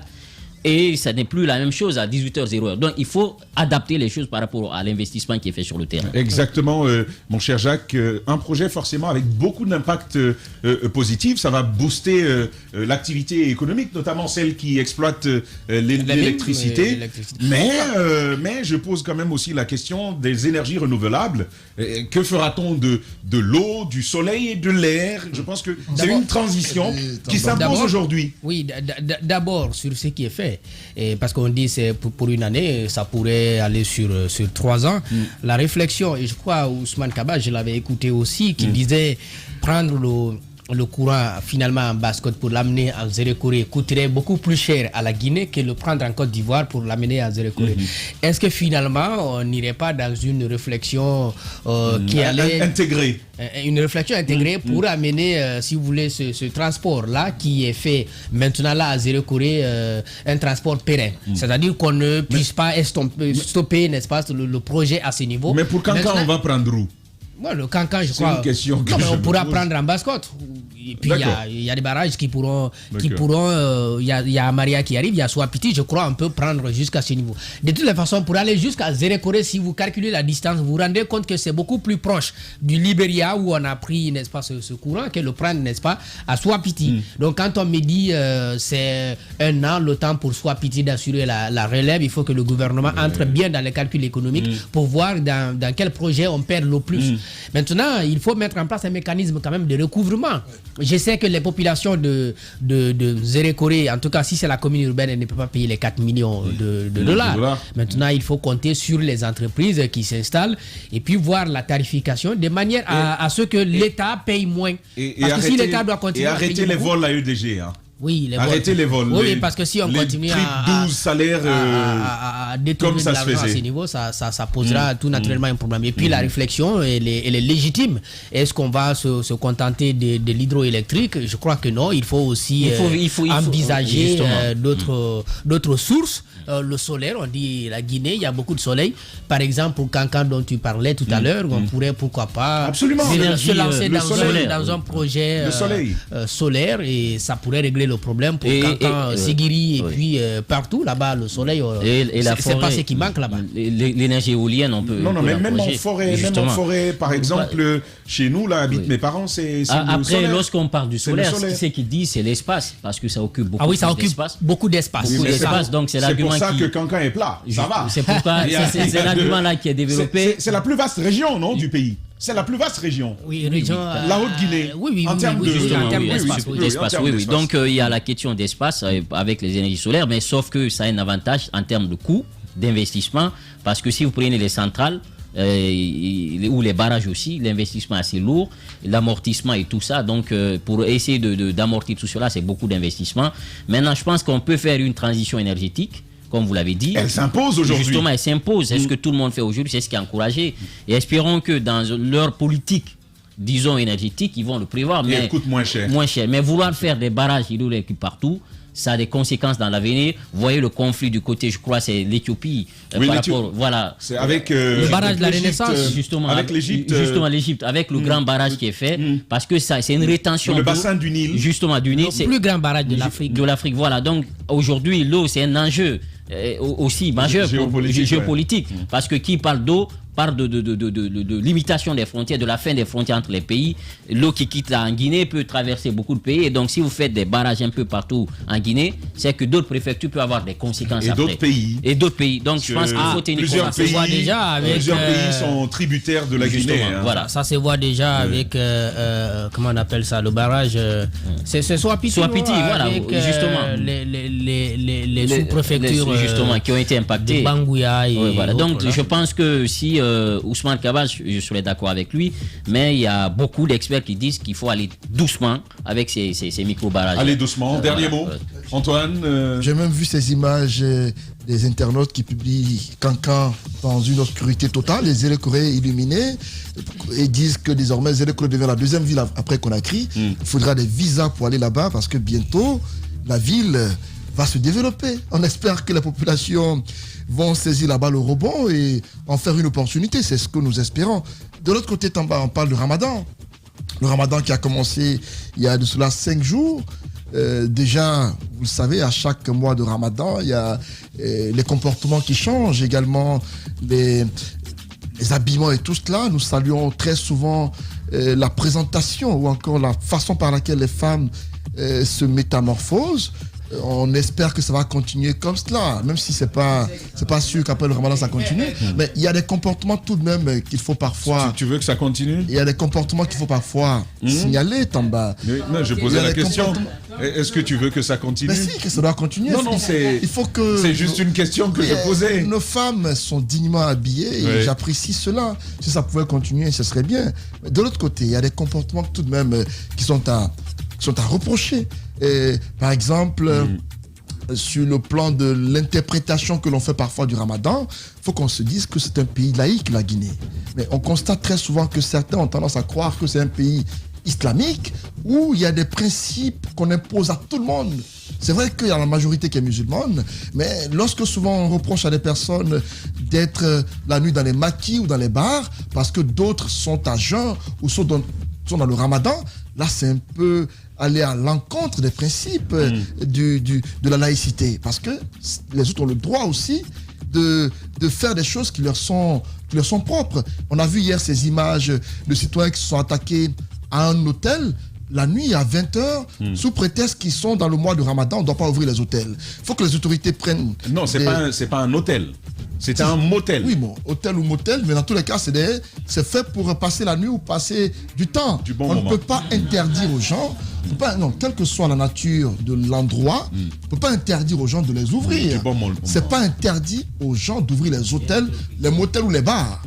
et ça n'est plus la même chose à 18h-0h. Donc il faut adapter les choses par rapport à l'investissement qui est fait sur le terrain. Exactement, mon cher Jacques. Un projet forcément avec beaucoup d'impact positif. Ça va booster l'activité économique, notamment celle qui exploite l'électricité. Mais je pose quand même aussi la question des énergies renouvelables. Que fera-t-on de l'eau, du soleil et de l'air? Je pense que c'est une transition qui s'impose aujourd'hui. Oui, d'abord sur ce qui est fait. Et parce qu'on dit c'est pour une année, ça pourrait aller sur 3 ans. La réflexion, et je crois Ousmane Kaba, je l'avais écouté aussi, qui disait prendre le courant finalement en basse-côte pour l'amener en Zéro Corée coûterait beaucoup plus cher à la Guinée que le prendre en Côte d'Ivoire pour l'amener en Zéro Corée. Est-ce que finalement on n'irait pas dans une réflexion qui allait intégrée, une réflexion intégrée pour amener, si vous voulez, ce transport-là qui est fait maintenant là à Zéro Corée, un transport pérenne. C'est-à-dire qu'on ne puisse pas stopper, n'est-ce pas, le projet à ce niveau. Mais pour quand on va prendre où? Moi, le cancan, je crois. C'est une question que on pourra prendre en basse-côte. Et puis il y a des barrages qui pourront, il y a Maria qui arrive, il y a Swapiti, je crois, on peut prendre jusqu'à ce niveau. De toutes les façons, pour aller jusqu'à Zérékoré, si vous calculez la distance, vous vous rendez compte que c'est beaucoup plus proche du Libéria où on a pris, n'est-ce pas, ce courant, que le prendre, n'est-ce pas, à Swapiti. Donc quand on me dit c'est un an, le temps pour Swapiti d'assurer la relève, il faut que le gouvernement entre bien dans les calculs économiques pour voir dans quel projet on perd le plus. Maintenant, il faut mettre en place un mécanisme quand même de recouvrement. Je sais que les populations de Zérékoré, en tout cas si c'est la commune urbaine, elle ne peut pas payer les 4 millions de dollars. Maintenant, il faut compter sur les entreprises qui s'installent et puis voir la tarification de manière à ce que l'État paye moins. Parce que si l'État doit continuer à payer arrêter les vols à EDG. Hein. Oui, arrêtez les vols. Oui, parce que si on continue à 12 salaires à détourner de l'argent à ce niveau, ça posera tout naturellement un problème. Et puis la réflexion, elle est légitime. Est-ce qu'on va se contenter de l'hydroélectrique? Je crois que non. Il faut aussi envisager d'autres sources. Le solaire, on dit la Guinée, il y a beaucoup de soleil. Par exemple, pour Cancan dont tu parlais tout à l'heure, on pourrait pourquoi pas se lancer dans un projet solaire et ça pourrait régler le problème pour Cancan, Sigiri et puis partout là-bas, le soleil, c'est pas ce qui manque là-bas. L'énergie éolienne, on peut. Non, mais même en forêt, par exemple, chez nous, là, habitent mes parents, c'est après, lorsqu'on parle du solaire, ce qu'ils disent, c'est l'espace, parce que ça occupe beaucoup d'espace. Ah oui, ça occupe beaucoup d'espace. Donc c'est l'argument pour ça que Cancan est plat, ça va. C'est l'argument là qui est développé. C'est la plus vaste région, non, du pays. C'est la plus vaste région. Oui, région. La Haute-Guinée. En termes d'espace. Oui. Donc il y a la question d'espace avec les énergies solaires, mais sauf que ça a un avantage en termes de coût, d'investissement, parce que si vous prenez les centrales, ou les barrages aussi, l'investissement est assez lourd, l'amortissement et tout ça, donc pour essayer d'amortir tout cela, c'est beaucoup d'investissement. Maintenant, je pense qu'on peut faire une transition énergétique, comme vous l'avez dit. Elle s'impose aujourd'hui. Justement, elle s'impose. Est-ce que tout le monde fait aujourd'hui? C'est ce qui est encouragé. Et espérons que dans leur politique, disons énergétique, ils vont le prévoir. Mais elle coûte moins cher. Mais vouloir faire des barrages hydroélectriques partout, ça a des conséquences dans l'avenir. Vous voyez le conflit du côté, je crois, c'est l'Éthiopie. Voilà. C'est avec le barrage de la Renaissance, justement. Avec l'Égypte. Justement, l'Égypte, avec le grand barrage qui est fait, parce que ça, c'est une rétention. Le bassin du Nil. Justement, du Nil. Le plus grand barrage de l'Afrique. De l'Afrique, voilà. Donc, aujourd'hui, l'eau, c'est un enjeu aussi majeur géopolitique. Parce que qui parle d'eau parle de limitation des frontières, de la fin des frontières entre les pays. L'eau qui quitte en Guinée peut traverser beaucoup de pays. Et donc, si vous faites des barrages un peu partout en Guinée, c'est que d'autres préfectures peuvent avoir des conséquences après. Et d'autres pays. Donc, je pense qu'il faut tenir compte. Plusieurs pays sont tributaires de la Guinée. Voilà, ça se voit déjà avec, comment on appelle ça, le barrage. C'est Swapiti, voilà, justement. Les sous-préfectures justement, qui ont été impactées. Bangouya et voilà. Donc, je pense que si Ousmane Kabach, je serais d'accord avec lui, mais il y a beaucoup d'experts qui disent qu'il faut aller doucement avec ces micro-barrages. Aller doucement. Dernier mot, Antoine. J'ai même vu ces images des internautes qui publient Cancan dans une obscurité totale, les Zérékoré illuminés, et disent que désormais Zérékoré devient la deuxième ville après Conakry. Il faudra des visas pour aller là-bas parce que bientôt la ville va se développer. On espère que la population vont saisir là-bas le rebond et en faire une opportunité. C'est ce que nous espérons. De l'autre côté, on parle du Ramadan. Le Ramadan qui a commencé il y a de cela 5 jours. Déjà, vous le savez, à chaque mois de Ramadan, il y a les comportements qui changent, également les habillements et tout cela. Nous saluons très souvent la présentation ou encore la façon par laquelle les femmes se métamorphosent. On espère que ça va continuer comme cela, même si c'est pas sûr qu'après le Ramadan ça continue. Mais il y a des comportements tout de même qu'il faut parfois. Tu veux que ça continue? Il y a des comportements qu'il faut parfois signaler, Tamba. Non, je posais la question. Est-ce que tu veux que ça continue? Mais si, que ça doit continuer. Non, il faut que. C'est juste une question que je posais. Nos femmes sont dignement habillées et j'apprécie cela. Si ça pouvait continuer, ce serait bien. Mais de l'autre côté, il y a des comportements tout de même qui sont à reprocher. Et, par exemple, sur le plan de l'interprétation que l'on fait parfois du Ramadan, il faut qu'on se dise que c'est un pays laïque, la Guinée. Mais on constate très souvent que certains ont tendance à croire que c'est un pays islamique où il y a des principes qu'on impose à tout le monde. C'est vrai qu'il y a la majorité qui est musulmane, mais lorsque souvent on reproche à des personnes d'être la nuit dans les maquis ou dans les bars parce que d'autres sont à jeun ou sont dans le Ramadan, là, c'est un peu aller à l'encontre des principes de la laïcité. Parce que les autres ont le droit aussi de faire des choses qui leur sont propres. On a vu hier ces images de citoyens qui se sont attaqués à un hôtel la nuit à 20h, sous prétexte qu'ils sont dans le mois de Ramadan, on ne doit pas ouvrir les hôtels. Il faut que les autorités prennent... Non, c'est pas un hôtel. C'est un motel. Oui, bon, hôtel ou motel, mais dans tous les cas, c'est fait pour passer la nuit ou passer du temps. On ne peut pas interdire aux gens, quelle que soit la nature de l'endroit, on ne peut pas interdire aux gens de les ouvrir. C'est pas interdit aux gens d'ouvrir les hôtels, les motels ou les bars.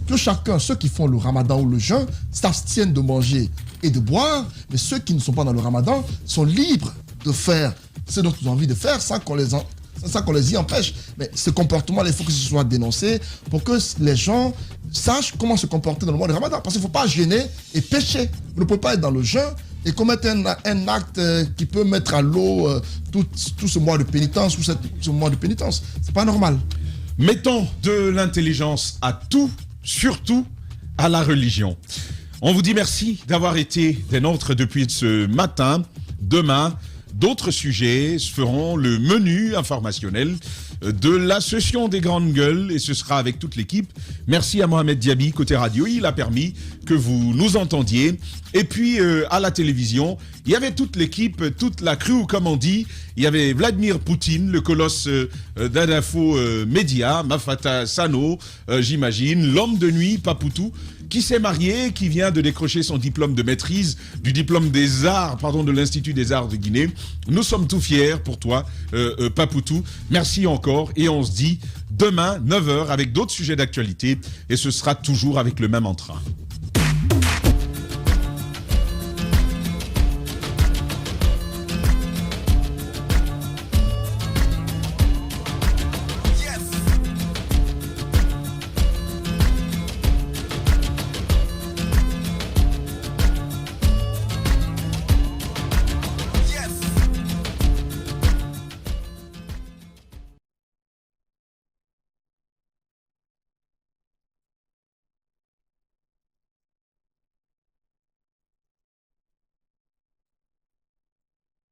Que chacun, ceux qui font le Ramadan ou le jeûne, s'abstiennent de manger et de boire, mais ceux qui ne sont pas dans le Ramadan sont libres de faire ce dont ils ont envie de faire sans qu'on les y empêche. Mais ce comportement, il faut que ce soit dénoncé pour que les gens sachent comment se comporter dans le mois de Ramadan. Parce qu'il ne faut pas gêner et pécher. Vous ne pouvez pas être dans le jeûne et commettre un acte qui peut mettre à l'eau tout ce mois de pénitence ou ce mois de pénitence. C'est pas normal. Mettons de l'intelligence à tout, surtout à la religion. On vous dit merci d'avoir été des nôtres depuis ce matin. Demain, d'autres sujets feront le menu informationnel de la session des grandes gueules et ce sera avec toute l'équipe. Merci à Mohamed Diaby côté radio, il a permis que vous nous entendiez. Et puis à la télévision, il y avait toute l'équipe, toute la crew comme on dit. Il y avait Vladimir Poutine, le colosse d'Info Média, Mafata Sano, j'imagine, l'homme de nuit, Papoutou, qui s'est marié, qui vient de décrocher son diplôme de maîtrise du diplôme des arts, de l'Institut des Arts de Guinée. Nous sommes tout fiers pour toi, Papoutou. Merci encore et on se dit demain 9h avec d'autres sujets d'actualité et ce sera toujours avec le même entrain.